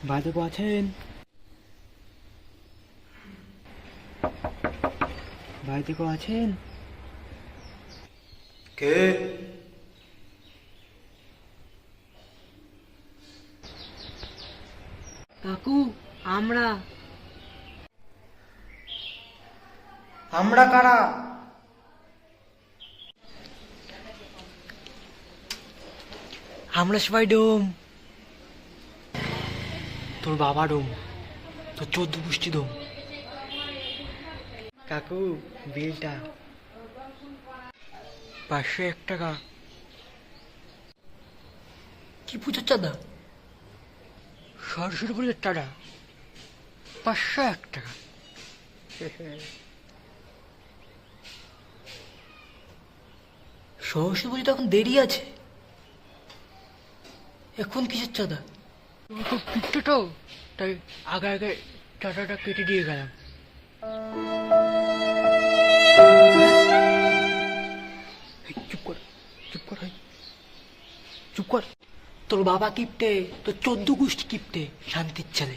বাড়িতে কেউ আছেন? বাড়িতে কেউ আছেন? কে? কাকু, আমরা আমরা কারা? আমরা সবাই ডোম। তোর বাবা ডোম, তোর 14 পুষ্টি ডোম। কাকু, বিলটা 501 টাকা। কি পুজোর চাঁদা? সরস্বতী পুজোর টাকা 501 টাকা। সরস্বতী পুজো তো এখন দেরি আছে, এখন কিসের চাঁদা? তুমি খুব কিপটে তো, তাই আগে আগে টাকাটা কেটে দিয়ে গেলাম। এই, চুপ কর, চুপ কর, এই, চুপ কর। তোর বাবা কিপটে, তোর 14 গোষ্ঠী কিপটে, শান্তির ছেলে।